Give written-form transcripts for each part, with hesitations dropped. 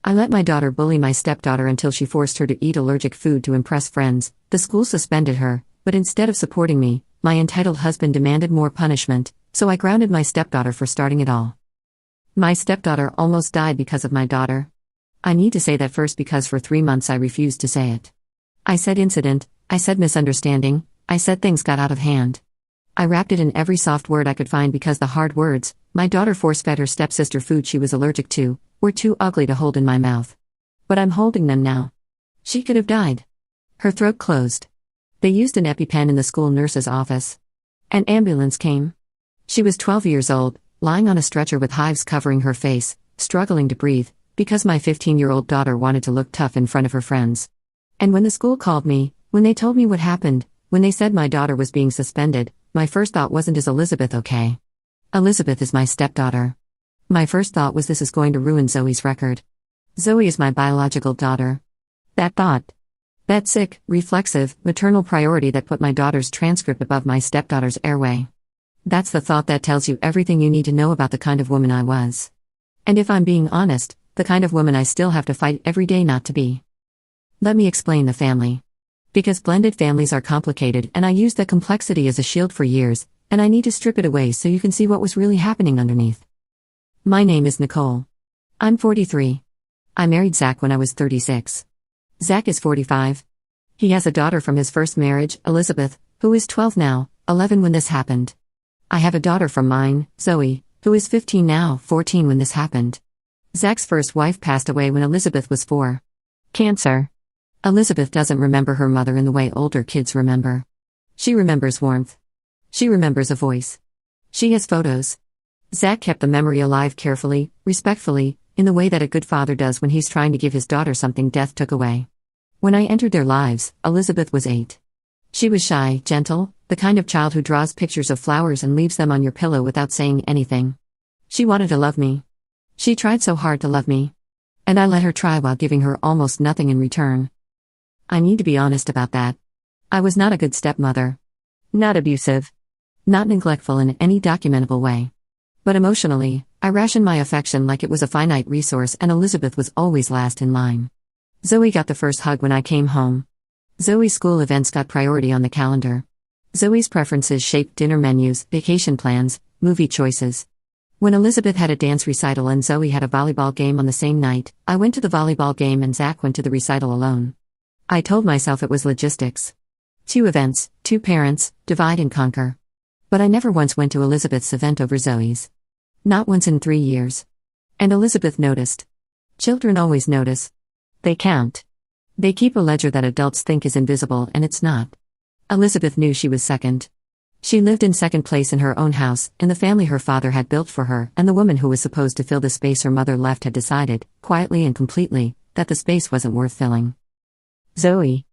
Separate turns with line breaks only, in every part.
I let my daughter bully my stepdaughter until she forced her to eat allergic food to impress friends. The school suspended her, but instead of supporting me, my entitled husband demanded more punishment, so I grounded my stepdaughter for starting it all. My stepdaughter almost died because of my daughter. I need to say that first because for 3 months I refused to say it. I said incident, I said misunderstanding, I said things got out of hand. I wrapped it in every soft word I could find because the hard words, my daughter force-fed her stepsister food she was allergic to, were too ugly to hold in my mouth. But I'm holding them now. She could have died. Her throat closed. They used an EpiPen in the school nurse's office. An ambulance came. She was 12 years old, lying on a stretcher with hives covering her face, struggling to breathe, because my 15-year-old daughter wanted to look tough in front of her friends. And when the school called me, when they told me what happened, when they said my daughter was being suspended, my first thought wasn't, is Elizabeth okay? Elizabeth is my stepdaughter. My first thought was, this is going to ruin Zoe's record. Zoe is my biological daughter. That thought. That sick, reflexive, maternal priority that put my daughter's transcript above my stepdaughter's airway. That's the thought that tells you everything you need to know about the kind of woman I was. And if I'm being honest, the kind of woman I still have to fight every day not to be. Let me explain the family. Because blended families are complicated and I used that complexity as a shield for years, and I need to strip it away so you can see what was really happening underneath. My name is Nicole. I'm 43. I married Zach when I was 36. Zach is 45. He has a daughter from his first marriage, Elizabeth, who is 12 now, 11 when this happened. I have a daughter from mine, Zoe, who is 15 now, 14 when this happened. Zach's first wife passed away when Elizabeth was 4. Cancer. Elizabeth doesn't remember her mother in the way older kids remember. She remembers warmth. She remembers a voice. She has photos. Zach kept the memory alive carefully, respectfully, in the way that a good father does when he's trying to give his daughter something death took away. When I entered their lives, Elizabeth was 8. She was shy, gentle, the kind of child who draws pictures of flowers and leaves them on your pillow without saying anything. She wanted to love me. She tried so hard to love me. And I let her try while giving her almost nothing in return. I need to be honest about that. I was not a good stepmother. Not abusive. Not neglectful in any documentable way. But emotionally, I rationed my affection like it was a finite resource, and Elizabeth was always last in line. Zoe got the first hug when I came home. Zoe's school events got priority on the calendar. Zoe's preferences shaped dinner menus, vacation plans, movie choices. When Elizabeth had a dance recital and Zoe had a volleyball game on the same night, I went to the volleyball game and Zach went to the recital alone. I told myself it was logistics. 2 events, 2 parents, divide and conquer. But I never once went to Elizabeth's event over Zoe's. Not once in 3 years. And Elizabeth noticed. Children always notice. They count. They keep a ledger that adults think is invisible, and it's not. Elizabeth knew she was second. She lived in second place in her own house, in the family her father had built for her, and the woman who was supposed to fill the space her mother left had decided, quietly and completely, that the space wasn't worth filling. Zoe.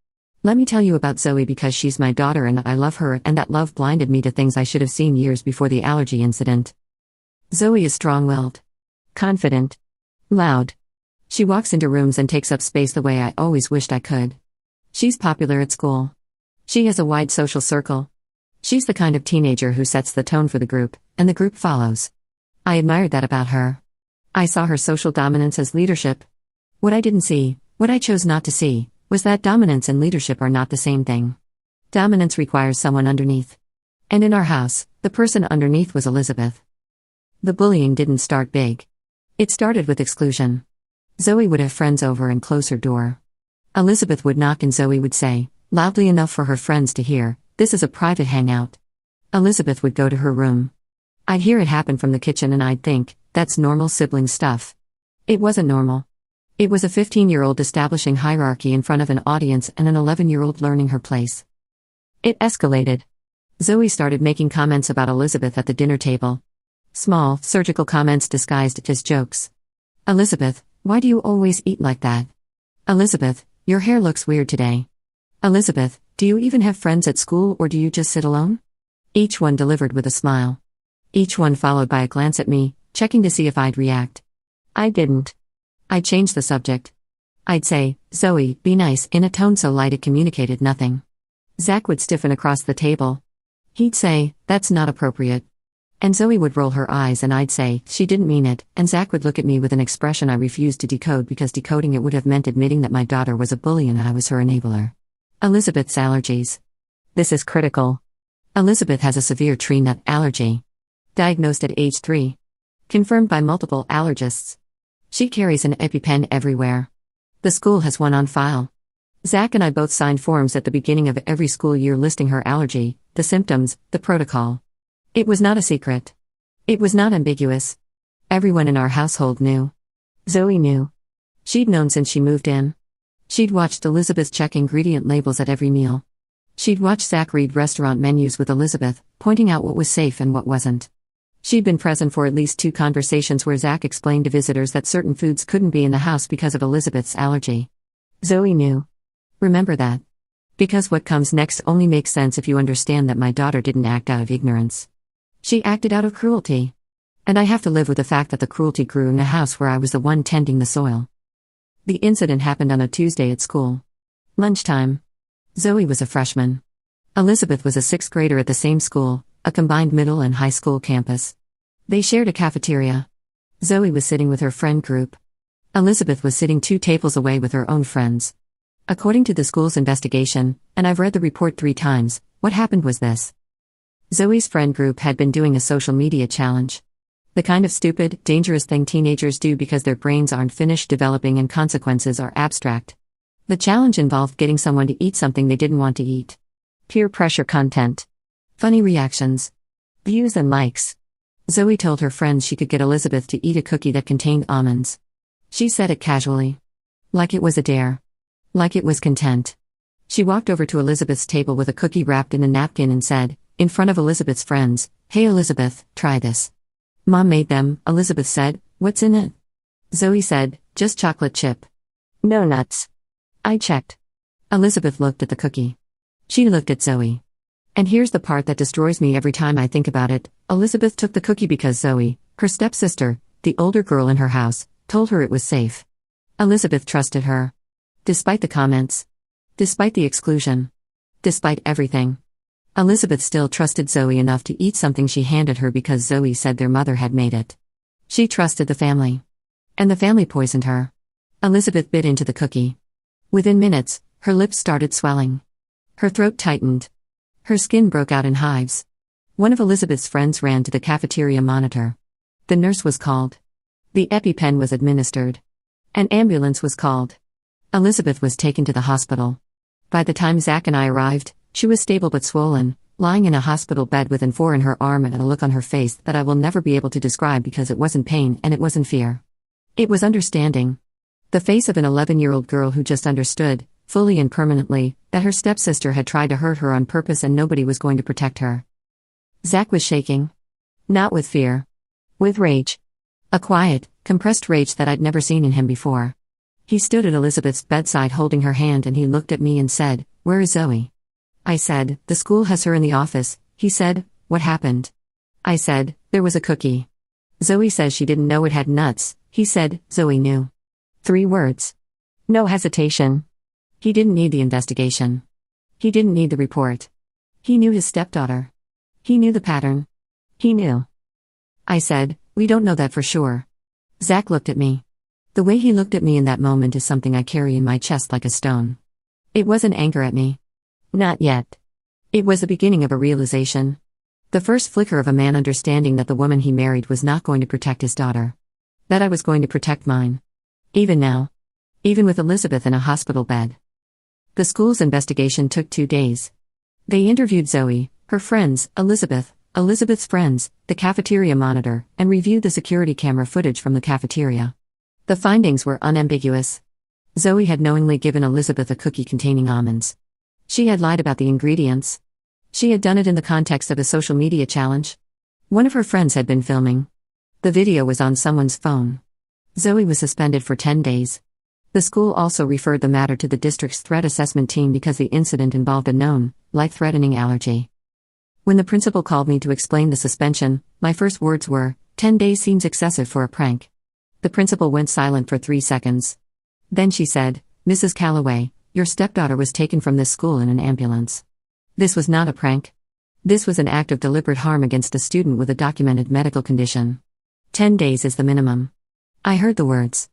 Let me tell you about Zoe because she's my daughter and I love her, and that love blinded me to things I should have seen years before the allergy incident. Zoe is strong-willed. Confident. Loud. She walks into rooms and takes up space the way I always wished I could. She's popular at school. She has a wide social circle. She's the kind of teenager who sets the tone for the group, and the group follows. I admired that about her. I saw her social dominance as leadership. What I didn't see, what I chose not to see, was that dominance and leadership are not the same thing. Dominance requires someone underneath. And in our house, the person underneath was Elizabeth. The bullying didn't start big. It started with exclusion. Zoe would have friends over and close her door. Elizabeth would knock and Zoe would say, loudly enough for her friends to hear, "This is a private hangout." Elizabeth would go to her room. I'd hear it happen from the kitchen and I'd think, that's normal sibling stuff. It wasn't normal. It was a 15-year-old establishing hierarchy in front of an audience and an 11-year-old learning her place. It escalated. Zoe started making comments about Elizabeth at the dinner table. Small, surgical comments disguised as jokes. Elizabeth, why do you always eat like that? Elizabeth, your hair looks weird today. Elizabeth, do you even have friends at school or do you just sit alone? Each one delivered with a smile. Each one followed by a glance at me, checking to see if I'd react. I didn't. I'd change the subject. I'd say, Zoe, be nice, in a tone so light it communicated nothing. Zach would stiffen across the table. He'd say, that's not appropriate. And Zoe would roll her eyes and I'd say, she didn't mean it, and Zach would look at me with an expression I refused to decode because decoding it would have meant admitting that my daughter was a bully and I was her enabler. Elizabeth's allergies. This is critical. Elizabeth has a severe tree nut allergy. Diagnosed at age 3. Confirmed by multiple allergists. She carries an EpiPen everywhere. The school has one on file. Zach and I both signed forms at the beginning of every school year listing her allergy, the symptoms, the protocol. It was not a secret. It was not ambiguous. Everyone in our household knew. Zoe knew. She'd known since she moved in. She'd watched Elizabeth check ingredient labels at every meal. She'd watched Zach read restaurant menus with Elizabeth, pointing out what was safe and what wasn't. She'd been present for at least 2 conversations where Zach explained to visitors that certain foods couldn't be in the house because of Elizabeth's allergy. Zoe knew. Remember that. Because what comes next only makes sense if you understand that my daughter didn't act out of ignorance. She acted out of cruelty. And I have to live with the fact that the cruelty grew in a house where I was the one tending the soil. The incident happened on a Tuesday at school. Lunchtime. Zoe was a freshman. Elizabeth was a 6th grader at the same school, a combined middle and high school campus. They shared a cafeteria. Zoe was sitting with her friend group. Elizabeth was sitting 2 tables away with her own friends. According to the school's investigation, and I've read the report 3 times, what happened was this. Zoe's friend group had been doing a social media challenge. The kind of stupid, dangerous thing teenagers do because their brains aren't finished developing and consequences are abstract. The challenge involved getting someone to eat something they didn't want to eat. Peer pressure content. Funny reactions. Views and likes. Zoe told her friends she could get Elizabeth to eat a cookie that contained almonds. She said it casually. Like it was a dare. Like it was content. She walked over to Elizabeth's table with a cookie wrapped in a napkin and said, in front of Elizabeth's friends, "Hey Elizabeth, try this." "Mom made them," Elizabeth said. "What's in it?" Zoe said, "Just chocolate chip. No nuts." I checked. Elizabeth looked at the cookie. She looked at Zoe. And here's the part that destroys me every time I think about it. Elizabeth took the cookie because Zoe, her stepsister, the older girl in her house, told her it was safe. Elizabeth trusted her. Despite the comments. Despite the exclusion. Despite everything. Elizabeth still trusted Zoe enough to eat something she handed her because Zoe said their mother had made it. She trusted the family. And the family poisoned her. Elizabeth bit into the cookie. Within minutes, her lips started swelling. Her throat tightened. Her skin broke out in hives. One of Elizabeth's friends ran to the cafeteria monitor. The nurse was called. The EpiPen was administered. An ambulance was called. Elizabeth was taken to the hospital. By the time Zach and I arrived, she was stable but swollen, lying in a hospital bed with an 4 in her arm and a look on her face that I will never be able to describe because it wasn't pain and it wasn't fear. It was understanding. The face of an 11-year-old girl who just understood, fully and permanently, that her stepsister had tried to hurt her on purpose and nobody was going to protect her. Zach was shaking. Not with fear. With rage. A quiet, compressed rage that I'd never seen in him before. He stood at Elizabeth's bedside holding her hand and he looked at me and said, "Where is Zoe?" I said, "The school has her in the office." He said, "What happened?" I said, "There was a cookie." Zoe says she didn't know it had nuts. He said, Zoe knew. 3 words. No hesitation. He didn't need the investigation. He didn't need the report. He knew his stepdaughter. He knew the pattern. He knew. I said, "We don't know that for sure." Zach looked at me. The way he looked at me in that moment is something I carry in my chest like a stone. It wasn't anger at me. Not yet. It was the beginning of a realization. The first flicker of a man understanding that the woman he married was not going to protect his daughter. That I was going to protect mine. Even now. Even with Elizabeth in a hospital bed. The school's investigation took 2 days. They interviewed Zoe, her friends, Elizabeth's friends, the cafeteria monitor, and reviewed the security camera footage from the cafeteria. The findings were unambiguous. Zoe had knowingly given Elizabeth a cookie containing almonds. She had lied about the ingredients. She had done it in the context of a social media challenge. One of her friends had been filming. The video was on someone's phone. Zoe was suspended for 10 days. The school also referred the matter to the district's threat assessment team because the incident involved a known, life-threatening allergy. When the principal called me to explain the suspension, my first words were, 10 days seems excessive for a prank. The principal went silent for 3 seconds. Then she said, "Mrs. Calloway, your stepdaughter was taken from this school in an ambulance. This was not a prank. This was an act of deliberate harm against a student with a documented medical condition. 10 days is the minimum. I heard the words.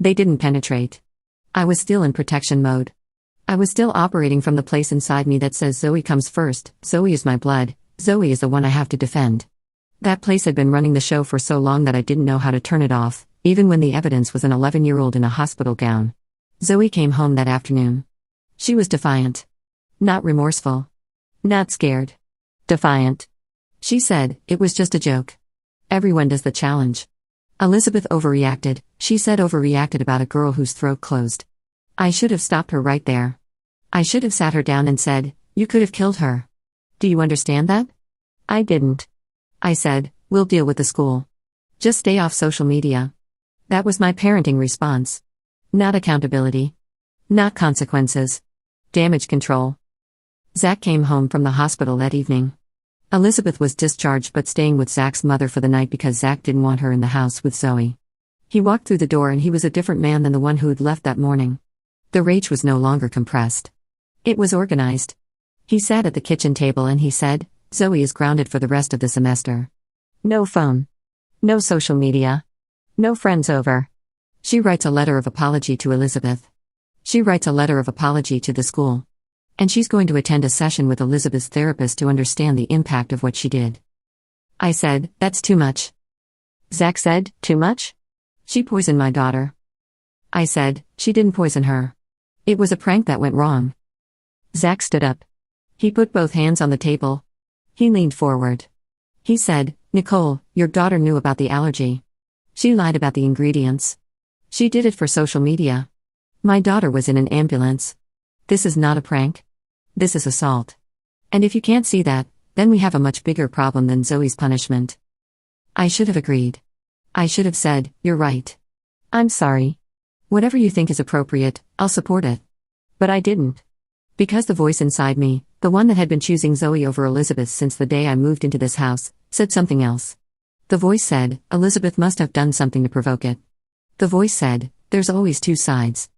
They didn't penetrate. I was still in protection mode. I was still operating from the place inside me that says Zoe comes first, Zoe is my blood, Zoe is the one I have to defend. That place had been running the show for so long that I didn't know how to turn it off, even when the evidence was an 11-year-old in a hospital gown. Zoe came home that afternoon. She was defiant. Not remorseful. Not scared. Defiant. She said, it was just a joke. Everyone does the challenge. Elizabeth overreacted, she said overreacted about a girl whose throat closed. I should have stopped her right there. I should have sat her down and said, you could have killed her. Do you understand that? I didn't. I said, we'll deal with the school. Just stay off social media. That was my parenting response. Not accountability. Not consequences. Damage control. Zach came home from the hospital that evening. Elizabeth was discharged but staying with Zach's mother for the night because Zach didn't want her in the house with Zoe. He walked through the door and he was a different man than the one who had left that morning. The rage was no longer compressed. It was organized. He sat at the kitchen table and he said, Zoe is grounded for the rest of the semester. No phone. No social media. No friends over. She writes a letter of apology to Elizabeth. She writes a letter of apology to the school. And she's going to attend a session with Elizabeth's therapist to understand the impact of what she did. I said, that's too much. Zach said, too much? She poisoned my daughter. I said, she didn't poison her. It was a prank that went wrong. Zach stood up. He put both hands on the table. He leaned forward. He said, Nicole, your daughter knew about the allergy. She lied about the ingredients. She did it for social media. My daughter was in an ambulance. This is not a prank. This is assault. And if you can't see that, then we have a much bigger problem than Zoe's punishment. I should have agreed. I should have said, you're right. I'm sorry. Whatever you think is appropriate, I'll support it. But I didn't. Because the voice inside me, the one that had been choosing Zoe over Elizabeth since the day I moved into this house, said something else. The voice said, Elizabeth must have done something to provoke it. The voice said, there's always two sides.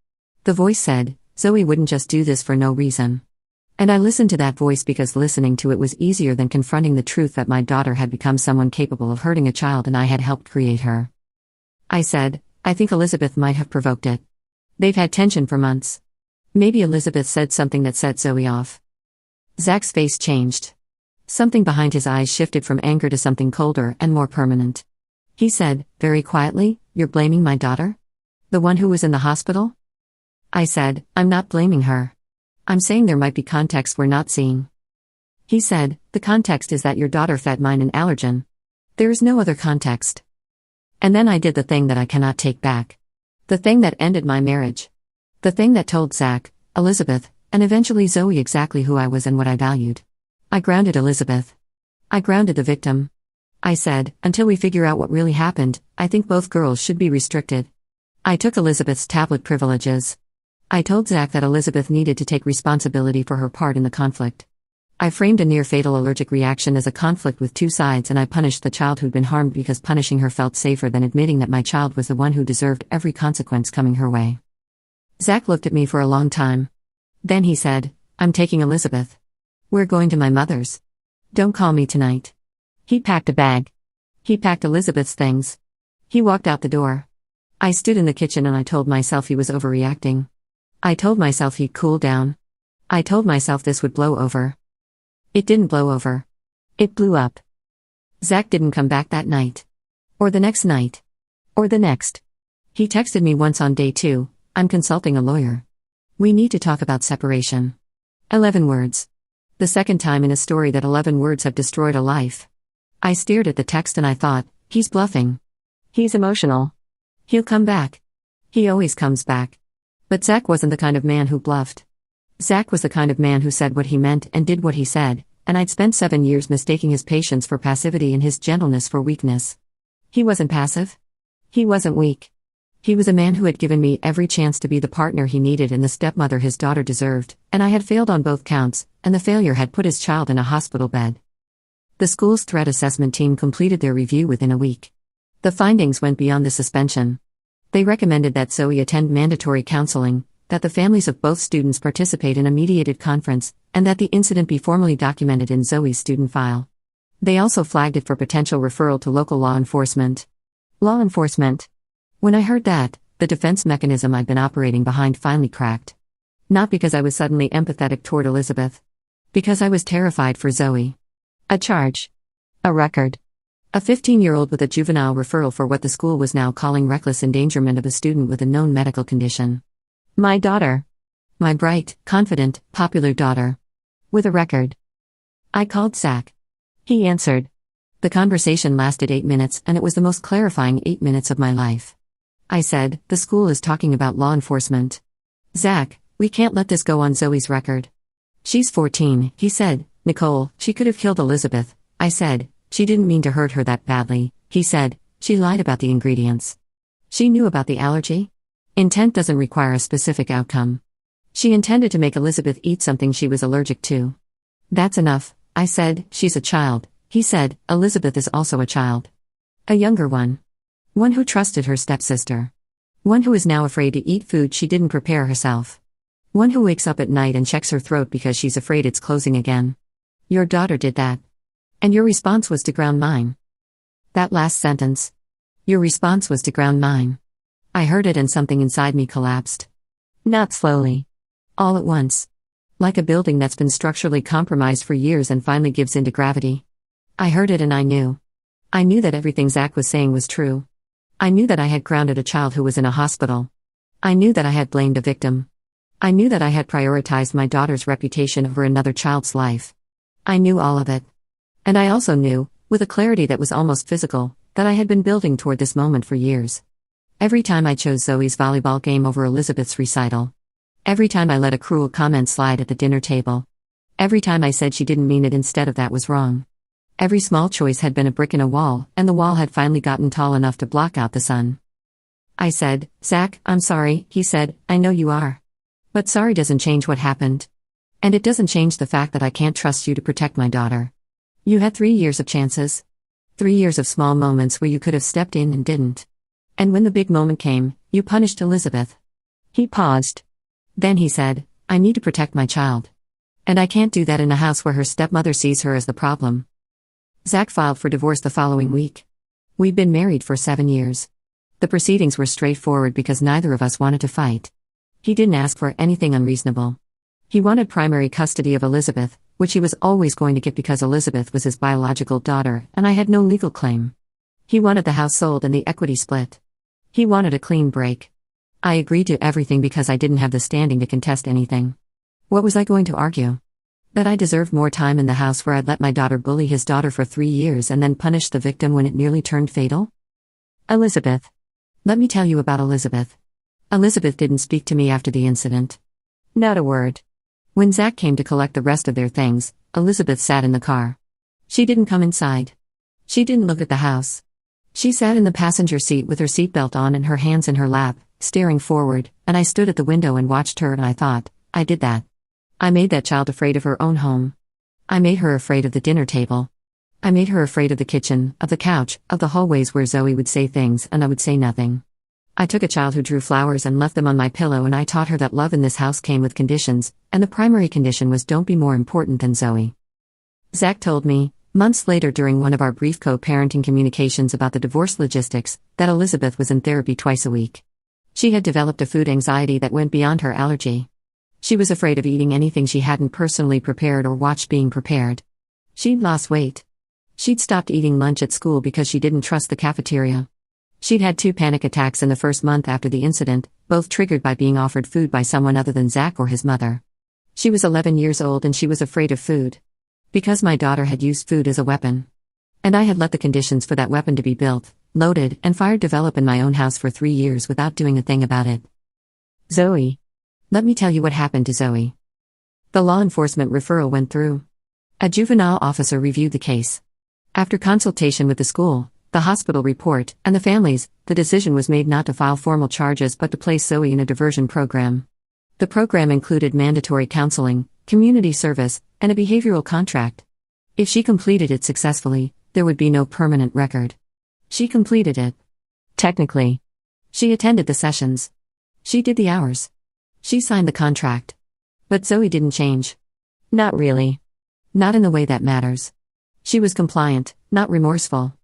The voice said, Zoe wouldn't just do this for no reason. And I listened to that voice because listening to it was easier than confronting the truth that my daughter had become someone capable of hurting a child and I had helped create her. I said, I think Elizabeth might have provoked it. They've had tension for months. Maybe Elizabeth said something that set Zoe off. Zach's face changed. Something behind his eyes shifted from anger to something colder and more permanent. He said, very quietly, you're blaming my daughter? The one who was in the hospital? I said, I'm not blaming her. I'm saying there might be context we're not seeing. He said, the context is that your daughter fed mine an allergen. There is no other context. And then I did the thing that I cannot take back. The thing that ended my marriage. The thing that told Zach, Elizabeth, and eventually Zoe exactly who I was and what I valued. I grounded Elizabeth. I grounded the victim. I said, until we figure out what really happened, I think both girls should be restricted. I took Elizabeth's tablet privileges. I told Zach that Elizabeth needed to take responsibility for her part in the conflict. I framed a near-fatal allergic reaction as a conflict with two sides and I punished the child who'd been harmed because punishing her felt safer than admitting that my child was the one who deserved every consequence coming her way. Zach looked at me for a long time. Then he said, I'm taking Elizabeth. We're going to my mother's. Don't call me tonight. He packed a bag. He packed Elizabeth's things. He walked out the door. I stood in the kitchen and I told myself he was overreacting. I told myself he'd cool down. I told myself this would blow over. It didn't blow over. It blew up. Zach didn't come back that night. Or the next night. Or the next. He texted me once on day 2, I'm consulting a lawyer. We need to talk about separation. 11 words. The second time in a story that 11 words have destroyed a life. I stared at the text and I thought, he's bluffing. He's emotional. He'll come back. He always comes back. But Zach wasn't the kind of man who bluffed. Zach was the kind of man who said what he meant and did what he said, and I'd spent 7 years mistaking his patience for passivity and his gentleness for weakness. He wasn't passive. He wasn't weak. He was a man who had given me every chance to be the partner he needed and the stepmother his daughter deserved, and I had failed on both counts, and the failure had put his child in a hospital bed. The school's threat assessment team completed their review within a week. The findings went beyond the suspension. They recommended that Zoe attend mandatory counseling, that the families of both students participate in a mediated conference, and that the incident be formally documented in Zoe's student file. They also flagged it for potential referral to local law enforcement. Law enforcement. When I heard that, the defense mechanism I'd been operating behind finally cracked. Not because I was suddenly empathetic toward Elizabeth. Because I was terrified for Zoe. A charge. A record. A 15-year-old with a juvenile referral for what the school was now calling reckless endangerment of a student with a known medical condition. My daughter. My bright, confident, popular daughter. With a record. I called Zach. He answered. The conversation lasted 8 minutes, and it was the most clarifying 8 minutes of my life. I said, the school is talking about law enforcement. Zach, we can't let this go on Zoe's record. She's 14, he said. Nicole, she could have killed Elizabeth. I said, she didn't mean to hurt her that badly. He said, she lied about the ingredients. She knew about the allergy? Intent doesn't require a specific outcome. She intended to make Elizabeth eat something she was allergic to. That's enough, I said. She's a child. He said, Elizabeth is also a child. A younger one. One who trusted her stepsister. One who is now afraid to eat food she didn't prepare herself. One who wakes up at night and checks her throat because she's afraid it's closing again. Your daughter did that. And your response was to ground mine. That last sentence. Your response was to ground mine. I heard it and something inside me collapsed. Not slowly. All at once. Like a building that's been structurally compromised for years and finally gives in to gravity. I heard it and I knew. I knew that everything Zach was saying was true. I knew that I had grounded a child who was in a hospital. I knew that I had blamed a victim. I knew that I had prioritized my daughter's reputation over another child's life. I knew all of it. And I also knew, with a clarity that was almost physical, that I had been building toward this moment for years. Every time I chose Zoe's volleyball game over Elizabeth's recital. Every time I let a cruel comment slide at the dinner table. Every time I said she didn't mean it instead of that was wrong. Every small choice had been a brick in a wall, and the wall had finally gotten tall enough to block out the sun. I said, Zach, I'm sorry, he said, I know you are. But sorry doesn't change what happened. And it doesn't change the fact that I can't trust you to protect my daughter. You had 3 years of chances. 3 years of small moments where you could have stepped in and didn't. And when the big moment came, you punished Elizabeth. He paused. Then he said, I need to protect my child. And I can't do that in a house where her stepmother sees her as the problem. Zach filed for divorce the following week. We'd been married for 7 years. The proceedings were straightforward because neither of us wanted to fight. He didn't ask for anything unreasonable. He wanted primary custody of Elizabeth, which he was always going to get because Elizabeth was his biological daughter, and I had no legal claim. He wanted the house sold and the equity split. He wanted a clean break. I agreed to everything because I didn't have the standing to contest anything. What was I going to argue? That I deserved more time in the house where I'd let my daughter bully his daughter for 3 years and then punish the victim when it nearly turned fatal? Elizabeth. Let me tell you about Elizabeth. Elizabeth didn't speak to me after the incident. Not a word. When Zach came to collect the rest of their things, Elizabeth sat in the car. She didn't come inside. She didn't look at the house. She sat in the passenger seat with her seatbelt on and her hands in her lap, staring forward, and I stood at the window and watched her and I thought, I did that. I made that child afraid of her own home. I made her afraid of the dinner table. I made her afraid of the kitchen, of the couch, of the hallways where Zoe would say things and I would say nothing. I took a child who drew flowers and left them on my pillow and I taught her that love in this house came with conditions, and the primary condition was don't be more important than Zoe. Zach told me, months later during one of our brief co-parenting communications about the divorce logistics, that Elizabeth was in therapy twice a week. She had developed a food anxiety that went beyond her allergy. She was afraid of eating anything she hadn't personally prepared or watched being prepared. She'd lost weight. She'd stopped eating lunch at school because she didn't trust the cafeteria. She'd had 2 panic attacks in the first month after the incident, both triggered by being offered food by someone other than Zach or his mother. She was 11 years old and she was afraid of food. Because my daughter had used food as a weapon. And I had let the conditions for that weapon to be built, loaded, and fired develop in my own house for 3 years without doing a thing about it. Zoe. Let me tell you what happened to Zoe. The law enforcement referral went through. A juvenile officer reviewed the case. After consultation with the school, the hospital report, and the families, the decision was made not to file formal charges but to place Zoe in a diversion program. The program included mandatory counseling, community service, and a behavioral contract. If she completed it successfully, there would be no permanent record. She completed it. Technically. She attended the sessions. She did the hours. She signed the contract. But Zoe didn't change. Not really. Not in the way that matters. She was compliant, not remorseful.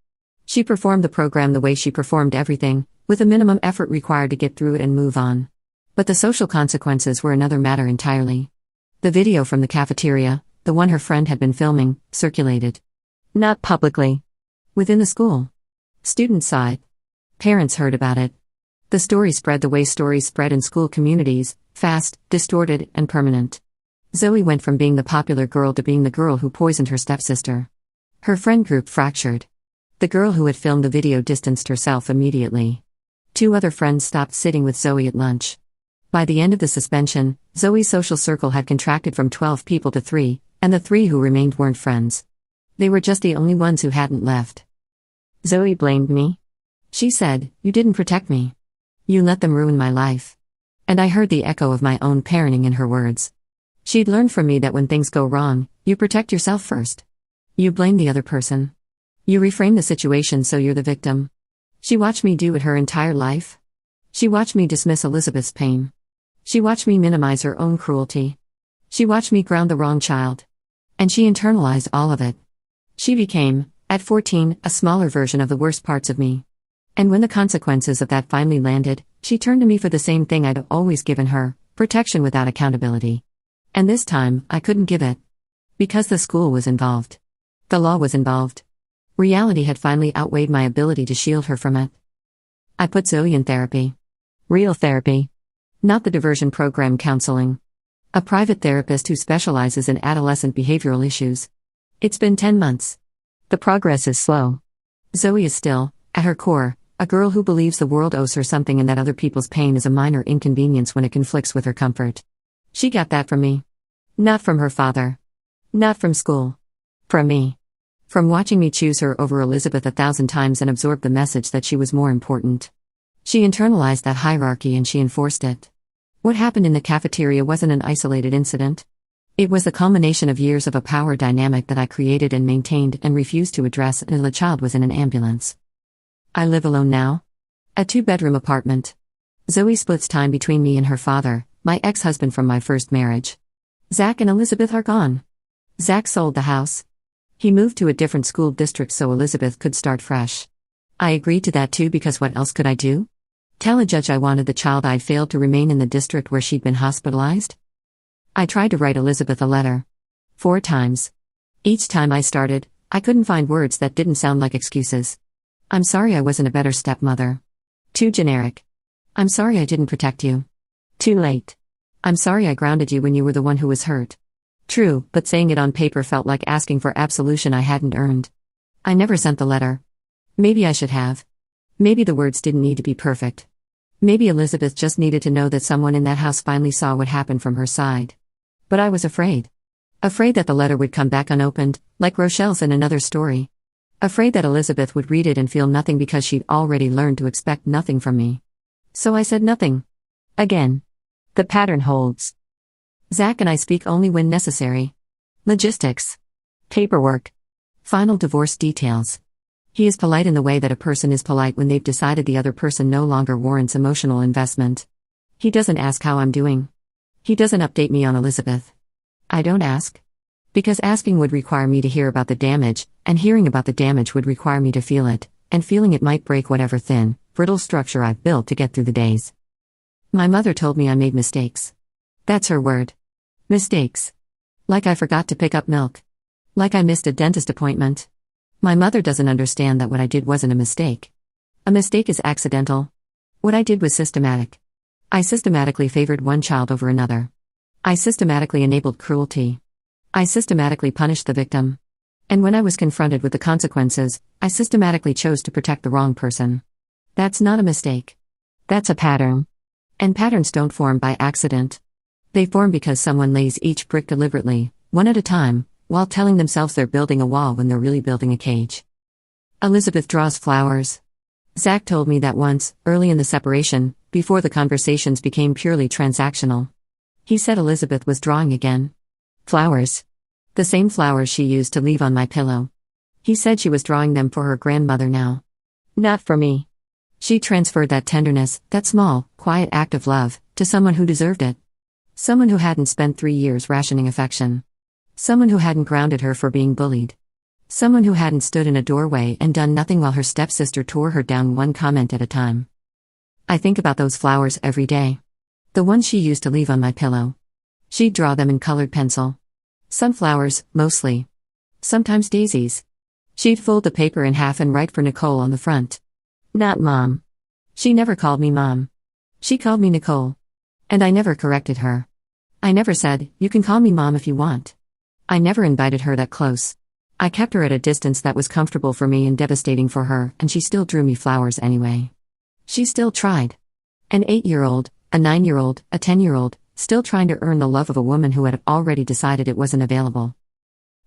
She performed the program the way she performed everything, with a minimum effort required to get through it and move on. But the social consequences were another matter entirely. The video from the cafeteria, the one her friend had been filming, circulated. Not publicly. Within the school. Students saw it. Parents heard about it. The story spread the way stories spread in school communities, fast, distorted, and permanent. Zoe went from being the popular girl to being the girl who poisoned her stepsister. Her friend group fractured. The girl who had filmed the video distanced herself immediately. 2 other friends stopped sitting with Zoe at lunch. By the end of the suspension, Zoe's social circle had contracted from 12 people to 3, and the 3 who remained weren't friends. They were just the only ones who hadn't left. Zoe blamed me. She said, "You didn't protect me. You let them ruin my life." And I heard the echo of my own parenting in her words. She'd learned from me that when things go wrong, you protect yourself first. You blame the other person. You reframe the situation so you're the victim. She watched me do it her entire life. She watched me dismiss Elizabeth's pain. She watched me minimize her own cruelty. She watched me ground the wrong child. And she internalized all of it. She became, at 14, a smaller version of the worst parts of me. And when the consequences of that finally landed, she turned to me for the same thing I'd always given her, protection without accountability. And this time, I couldn't give it. Because the school was involved. The law was involved. Reality had finally outweighed my ability to shield her from it. I put Zoe in therapy. Real therapy. Not the diversion program counseling. A private therapist who specializes in adolescent behavioral issues. It's been 10 months. The progress is slow. Zoe is still, at her core, a girl who believes the world owes her something and that other people's pain is a minor inconvenience when it conflicts with her comfort. She got that from me. Not from her father. Not from school. From me. From watching me choose her over Elizabeth 1,000 times and absorb the message that she was more important. She internalized that hierarchy and she enforced it. What happened in the cafeteria wasn't an isolated incident. It was the culmination of years of a power dynamic that I created and maintained and refused to address until the child was in an ambulance. I live alone now. A 2-bedroom apartment. Zoe splits time between me and her father, my ex-husband from my first marriage. Zach and Elizabeth are gone. Zach sold the house. He moved to a different school district so Elizabeth could start fresh. I agreed to that too because what else could I do? Tell a judge I wanted the child I'd failed to remain in the district where she'd been hospitalized? I tried to write Elizabeth a letter. 4 times. Each time I started, I couldn't find words that didn't sound like excuses. I'm sorry I wasn't a better stepmother. Too generic. I'm sorry I didn't protect you. Too late. I'm sorry I grounded you when you were the one who was hurt. True, but saying it on paper felt like asking for absolution I hadn't earned. I never sent the letter. Maybe I should have. Maybe the words didn't need to be perfect. Maybe Elizabeth just needed to know that someone in that house finally saw what happened from her side. But I was afraid. Afraid that the letter would come back unopened, like Rochelle's in another story. Afraid that Elizabeth would read it and feel nothing because she'd already learned to expect nothing from me. So I said nothing. Again. The pattern holds. Zach and I speak only when necessary. Logistics. Paperwork. Final divorce details. He is polite in the way that a person is polite when they've decided the other person no longer warrants emotional investment. He doesn't ask how I'm doing. He doesn't update me on Elizabeth. I don't ask. Because asking would require me to hear about the damage, and hearing about the damage would require me to feel it, and feeling it might break whatever thin, brittle structure I've built to get through the days. My mother told me I made mistakes. That's her word. Mistakes. Like I forgot to pick up milk. Like I missed a dentist appointment. My mother doesn't understand that what I did wasn't a mistake. A mistake is accidental. What I did was systematic. I systematically favored one child over another. I systematically enabled cruelty. I systematically punished the victim. And when I was confronted with the consequences, I systematically chose to protect the wrong person. That's not a mistake. That's a pattern. And patterns don't form by accident. They form because someone lays each brick deliberately, one at a time, while telling themselves they're building a wall when they're really building a cage. Elizabeth draws flowers. Zach told me that once, early in the separation, before the conversations became purely transactional. He said Elizabeth was drawing again. Flowers. The same flowers she used to leave on my pillow. He said she was drawing them for her grandmother now. Not for me. She transferred that tenderness, that small, quiet act of love, to someone who deserved it. Someone who hadn't spent 3 years rationing affection. Someone who hadn't grounded her for being bullied. Someone who hadn't stood in a doorway and done nothing while her stepsister tore her down one comment at a time. I think about those flowers every day. The ones she used to leave on my pillow. She'd draw them in colored pencil. Sunflowers, mostly. Sometimes daisies. She'd fold the paper in half and write for Nicole on the front. Not Mom. She never called me Mom. She called me Nicole. And I never corrected her. I never said, "You can call me Mom if you want." I never invited her that close. I kept her at a distance that was comfortable for me and devastating for her, and she still drew me flowers anyway. She still tried. An 8-year-old, a 9-year-old, a 10-year-old, still trying to earn the love of a woman who had already decided it wasn't available.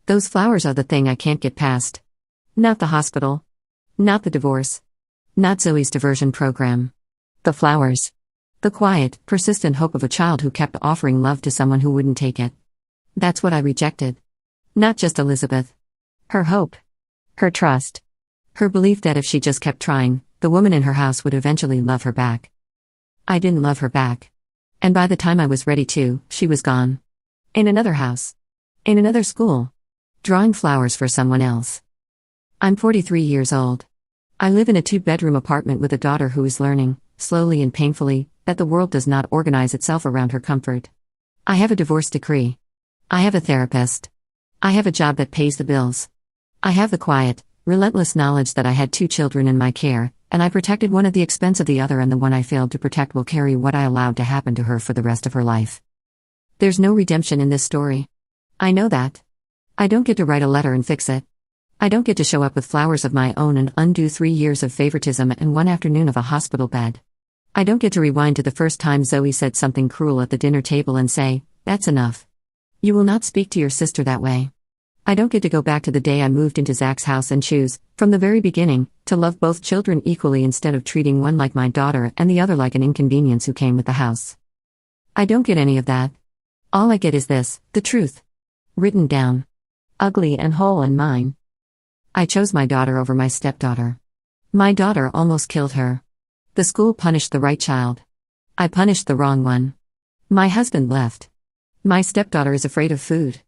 Those flowers are the thing I can't get past. Not the hospital. Not the divorce. Not Zoe's diversion program. The flowers. The quiet, persistent hope of a child who kept offering love to someone who wouldn't take it. That's what I rejected. Not just Elizabeth. Her hope. Her trust. Her belief that if she just kept trying, the woman in her house would eventually love her back. I didn't love her back. And by the time I was ready to, she was gone. In another house. In another school. Drawing flowers for someone else. I'm 43 years old. I live in a 2-bedroom apartment with a daughter who is learning, slowly and painfully, that the world does not organize itself around her comfort. I have a divorce decree. I have a therapist. I have a job that pays the bills. I have the quiet, relentless knowledge that I had 2 children in my care, and I protected one at the expense of the other, and the one I failed to protect will carry what I allowed to happen to her for the rest of her life. There's no redemption in this story. I know that. I don't get to write a letter and fix it. I don't get to show up with flowers of my own and undo 3 years of favoritism and 1 afternoon of a hospital bed. I don't get to rewind to the first time Zoe said something cruel at the dinner table and say, "That's enough. You will not speak to your sister that way." I don't get to go back to the day I moved into Zach's house and choose, from the very beginning, to love both children equally instead of treating one like my daughter and the other like an inconvenience who came with the house. I don't get any of that. All I get is this, the truth. Written down. Ugly and whole and mine. I chose my daughter over my stepdaughter. My daughter almost killed her. The school punished the right child. I punished the wrong one. My husband left. My stepdaughter is afraid of food.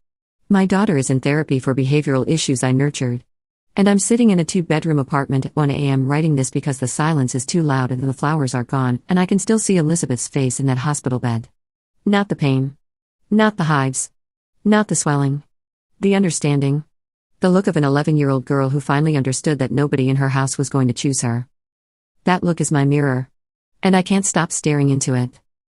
My daughter is in therapy for behavioral issues I nurtured. And I'm sitting in a 2-bedroom apartment at 1 a.m. writing this because the silence is too loud and the flowers are gone, and I can still see Elizabeth's face in that hospital bed. Not the pain. Not the hives. Not the swelling. The understanding. The look of an 11-year-old girl who finally understood that nobody in her house was going to choose her. That look is my mirror. And I can't stop staring into it.